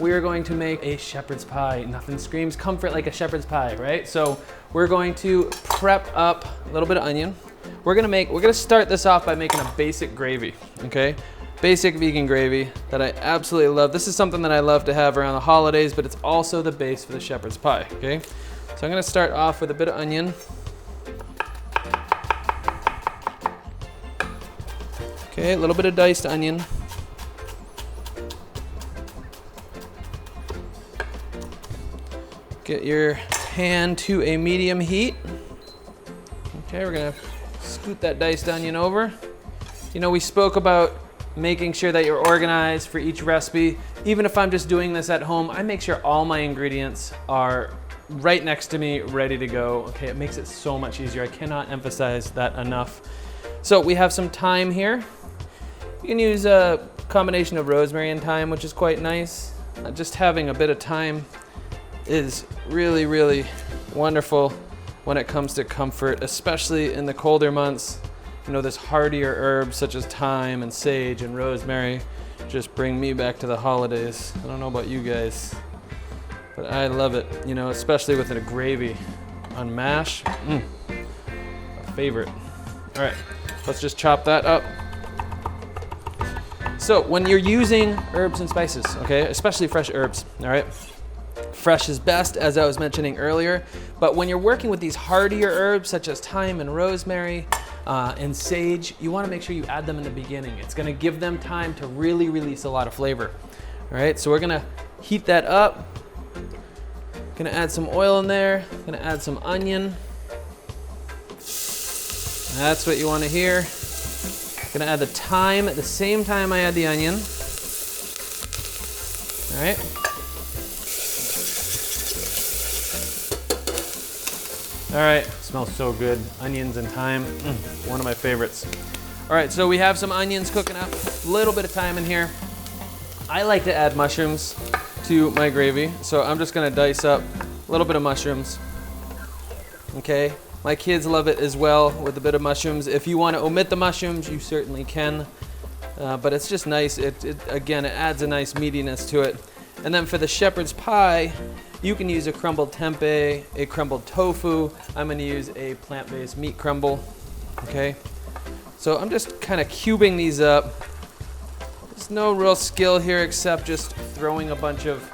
we are going to make a shepherd's pie. Nothing screams comfort like a shepherd's pie, right? So we're going to prep up a little bit of onion. We're gonna start this off by making a basic gravy, okay? Basic vegan gravy that I absolutely love. This is something that I love to have around the holidays, but it's also the base for the shepherd's pie, okay? So I'm gonna start off with a bit of onion. Okay, a little bit of diced onion. Get your pan to a medium heat. Okay, we're gonna scoot that diced onion over. You know, we spoke about making sure that you're organized for each recipe. Even if I'm just doing this at home, I make sure all my ingredients are right next to me, ready to go. Okay, it makes it so much easier. I cannot emphasize that enough. So we have some thyme here. You can use a combination of rosemary and thyme, which is quite nice. Just having a bit of thyme is really, really wonderful when it comes to comfort, especially in the colder months. You know, this hardier herbs such as thyme and sage and rosemary just bring me back to the holidays. I don't know about you guys, but I love it, you know, especially with a gravy on mash. A favorite. All right, let's just chop that up. So when you're using herbs and spices, okay, especially fresh herbs, all right? Fresh is best, as I was mentioning earlier, but when you're working with these hardier herbs such as thyme and rosemary and sage, you want to make sure you add them in the beginning. It's going to give them time to really release a lot of flavor. All right, so we're going to heat that up. Going to add some oil in there. Going to add some onion. That's what you want to hear. Going to add the thyme at the same time I add the onion. All right. All right, smells so good. Onions and thyme, one of my favorites. All right, so we have some onions cooking up, a little bit of thyme in here. I like to add mushrooms to my gravy, so I'm just gonna dice up a little bit of mushrooms. Okay, my kids love it as well with a bit of mushrooms. If you wanna omit the mushrooms, you certainly can, but it's just nice. Again, it adds a nice meatiness to it. And then for the shepherd's pie, you can use a crumbled tempeh, a crumbled tofu. I'm gonna use a plant-based meat crumble, okay? So I'm just kind of cubing these up. There's no real skill here except just throwing a bunch of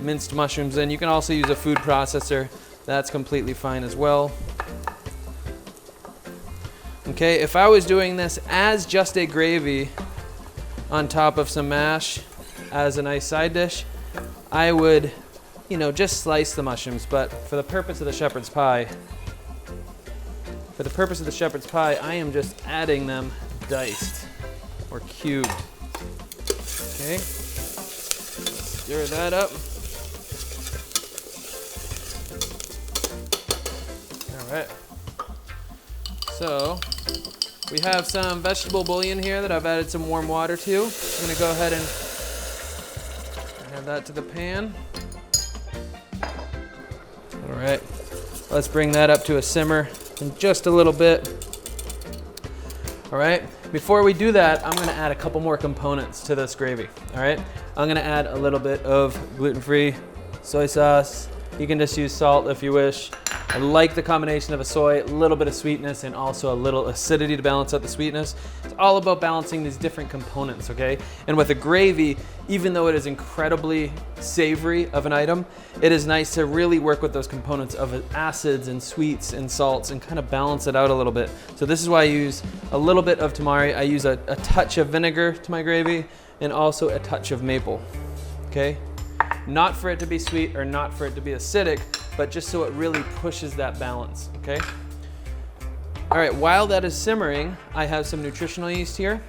minced mushrooms in. You can also use a food processor. That's completely fine as well. Okay, if I was doing this as just a gravy on top of some mash as a nice side dish, I would, you know, just slice the mushrooms, but for the purpose of the shepherd's pie, I am just adding them diced or cubed. Okay, stir that up. All right, so we have some vegetable bouillon here that I've added some warm water to. I'm gonna go ahead and add that to the pan. All right, let's bring that up to a simmer in just a little bit. All right, before we do that, I'm gonna add a couple more components to this gravy. All right, I'm gonna add a little bit of gluten-free soy sauce. You can just use salt if you wish. I like the combination of a soy, a little bit of sweetness, and also a little acidity to balance out the sweetness. It's all about balancing these different components, okay? And with a gravy, even though it is incredibly savory of an item, it is nice to really work with those components of acids and sweets and salts and kind of balance it out a little bit. So this is why I use a little bit of tamari. I use a touch of vinegar to my gravy and also a touch of maple, okay? Not for it to be sweet or not for it to be acidic, but just so it really pushes that balance, okay? All right, while that is simmering, I have some nutritional yeast here.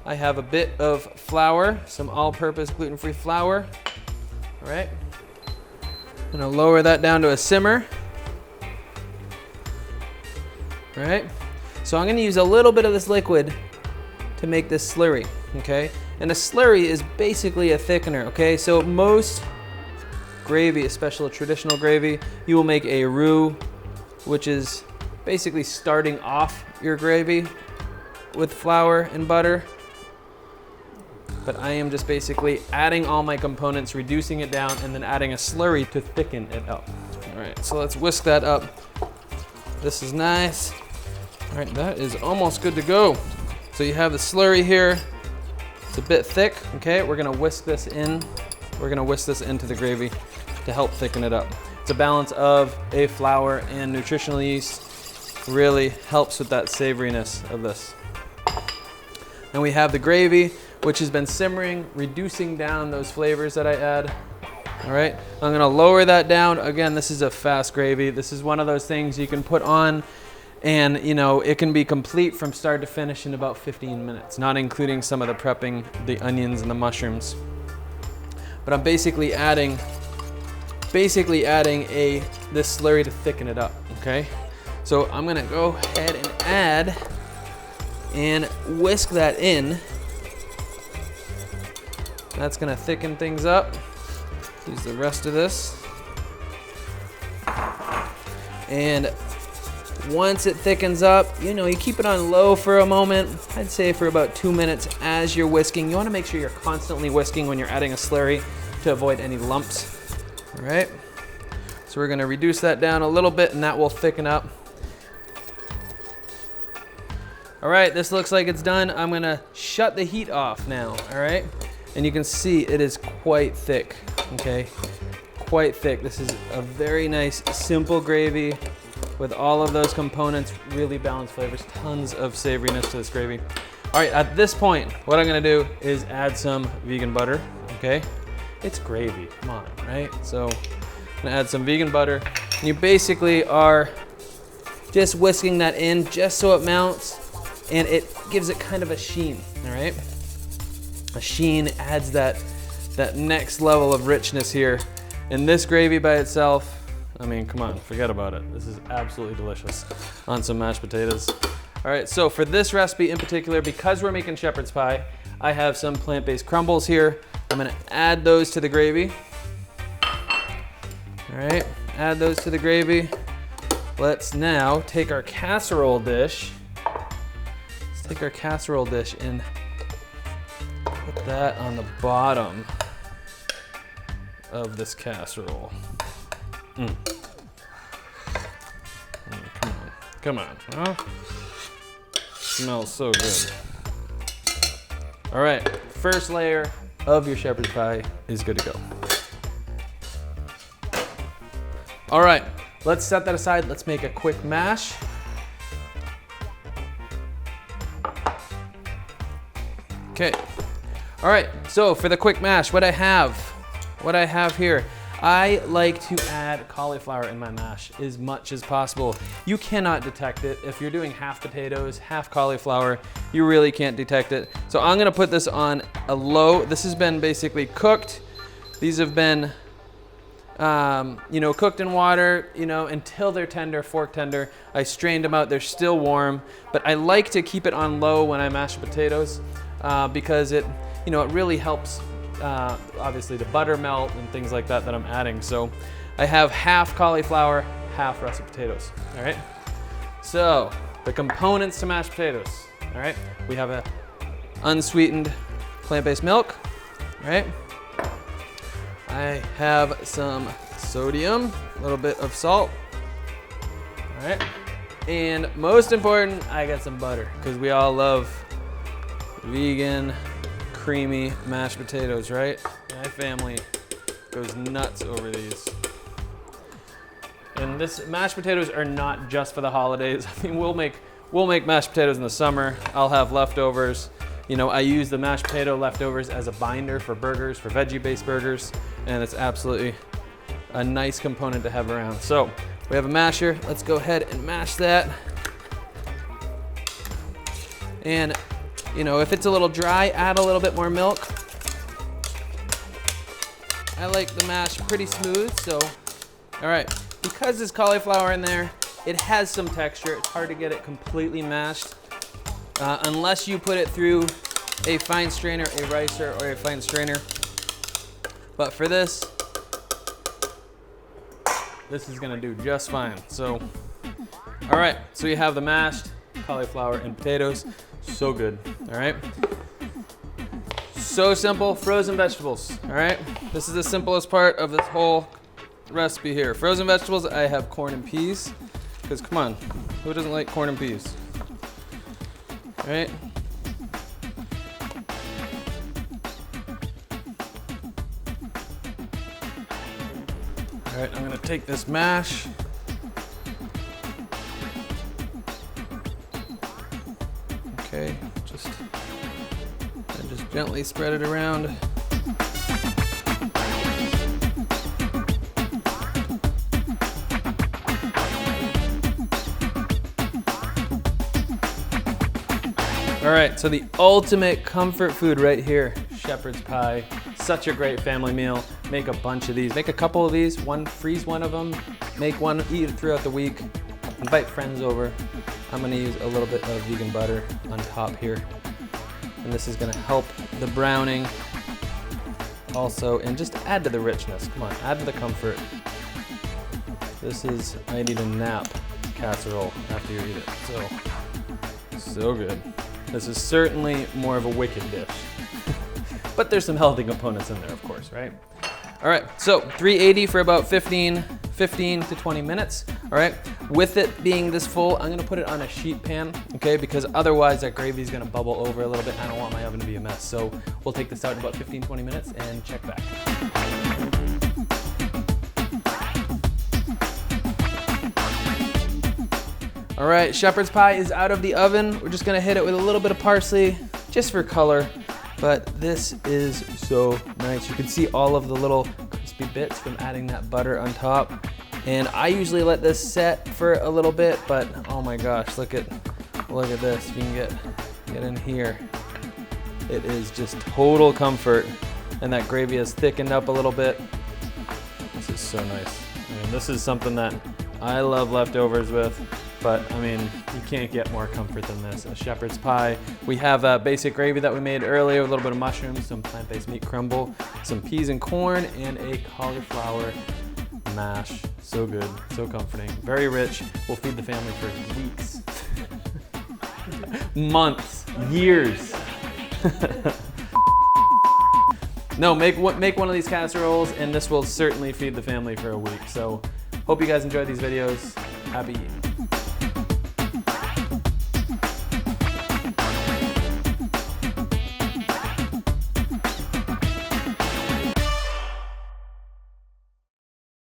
I have a bit of flour, some all-purpose gluten-free flour. All right, I'm gonna lower that down to a simmer. All right, so I'm gonna use a little bit of this liquid to make this slurry, okay? And a slurry is basically a thickener, okay? So most gravy, especially traditional gravy, you will make a roux, which is basically starting off your gravy with flour and butter. but I am just basically adding all my components, reducing it down, and then adding a slurry to thicken it up. All right, so let's whisk that up. This is nice. All right, that is almost good to go. So you have the slurry here. It's a bit thick, okay? We're gonna whisk this in. We're gonna whisk this into the gravy to help thicken it up. It's a balance of a flour and nutritional yeast. Really helps with that savoriness of this. And we have the gravy, which has been simmering, reducing down those flavors that I add. All right, I'm gonna lower that down. Again, this is a fast gravy. This is one of those things you can put on and it can be complete from start to finish in about 15 minutes, not including some of the prepping, the onions and the mushrooms. But I'm basically adding this slurry to thicken it up, okay? So I'm gonna go ahead and add and whisk that in. That's gonna thicken things up. Use the rest of this. And once it thickens up, you keep it on low for a moment. I'd say for about 2 minutes as you're whisking. You wanna make sure you're constantly whisking when you're adding a slurry to avoid any lumps. All right, so we're gonna reduce that down a little bit and that will thicken up. All right, this looks like it's done. I'm gonna shut the heat off now, all right? And you can see it is quite thick, okay? Quite thick. This is a very nice, simple gravy with all of those components, really balanced flavors, tons of savoriness to this gravy. All right, at this point, what I'm gonna do is add some vegan butter, okay? It's gravy, come on, right? So I'm gonna add some vegan butter. And you basically are just whisking that in just so it mounts and it gives it kind of a sheen, all right? A sheen adds that next level of richness here. And this gravy by itself, I mean, come on, forget about it. This is absolutely delicious on some mashed potatoes. All right, so for this recipe in particular, because we're making shepherd's pie, I have some plant-based crumbles here. I'm gonna add those to the gravy. All right, add those to the gravy. Let's now take our casserole dish. Let's take our casserole dish and put that on the bottom of this casserole. Come on, huh? Smells so good. All right, first layer of your shepherd's pie is good to go. All right, let's set that aside. Let's make a quick mash. Okay. All right, so for the quick mash, what I have here, I like to add cauliflower in my mash as much as possible. You cannot detect it. If you're doing half potatoes, half cauliflower, you really can't detect it. So I'm gonna put this on a low. This has been basically cooked. These have been, cooked in water, until they're tender, fork tender. I strained them out, they're still warm, but I like to keep it on low when I mash potatoes because it really helps, obviously, the butter melt and things like that I'm adding. So I have half cauliflower, half russet potatoes, all right? So the components to mashed potatoes, all right? We have a unsweetened plant-based milk, all right? I have some sodium, a little bit of salt, all right? And most important, I got some butter because we all love vegan, creamy mashed potatoes, right? My family goes nuts over these. And this mashed potatoes are not just for the holidays. I mean, we'll make mashed potatoes in the summer. I'll have leftovers. I use the mashed potato leftovers as a binder for burgers, for veggie-based burgers, and it's absolutely a nice component to have around. So we have a masher. Let's go ahead and mash that. And if it's a little dry, add a little bit more milk. I like the mash pretty smooth, so, all right. Because there's cauliflower in there, it has some texture. It's hard to get it completely mashed unless you put it through a fine strainer, a ricer, or a fine strainer. But for this is gonna do just fine. So, all right, so you have the mashed cauliflower and potatoes. So good, all right? So simple, frozen vegetables, all right? This is the simplest part of this whole recipe here. Frozen vegetables, I have corn and peas, because come on, who doesn't like corn and peas? All right? All right, I'm gonna take this mash. Okay, just gently spread it around. All right, so the ultimate comfort food right here, shepherd's pie. Such a great family meal. Make a bunch of these. Make a couple of these, freeze one of them, make one, eat it throughout the week. Invite friends over. I'm gonna use a little bit of vegan butter on top here. And this is gonna help the browning also, and just add to the richness. Come on, add to the comfort. This is, I need a nap casserole after you eat it. So good. This is certainly more of a wicked dish. But there's some healthy components in there, of course, right? All right, so 380 for about 15 to 20 minutes, all right? With it being this full, I'm gonna put it on a sheet pan, okay? Because otherwise that gravy is gonna bubble over a little bit. I don't want my oven to be a mess. So we'll take this out in about 15, 20 minutes and check back. All right, shepherd's pie is out of the oven. We're just gonna hit it with a little bit of parsley, just for color. But this is so nice. You can see all of the little crispy bits from adding that butter on top. And I usually let this set for a little bit, but oh my gosh, look at this. If you can get in here. It is just total comfort. And that gravy has thickened up a little bit. This is so nice. I mean, this is something that I love leftovers with. But I mean, you can't get more comfort than this. A shepherd's pie. We have a basic gravy that we made earlier, with a little bit of mushrooms, some plant-based meat crumble, some peas and corn, and a cauliflower mash. So good, so comforting, very rich. We'll feed the family for weeks, months, years. No, make one of these casseroles, and this will certainly feed the family for a week. So hope you guys enjoyed these videos. Happy eating.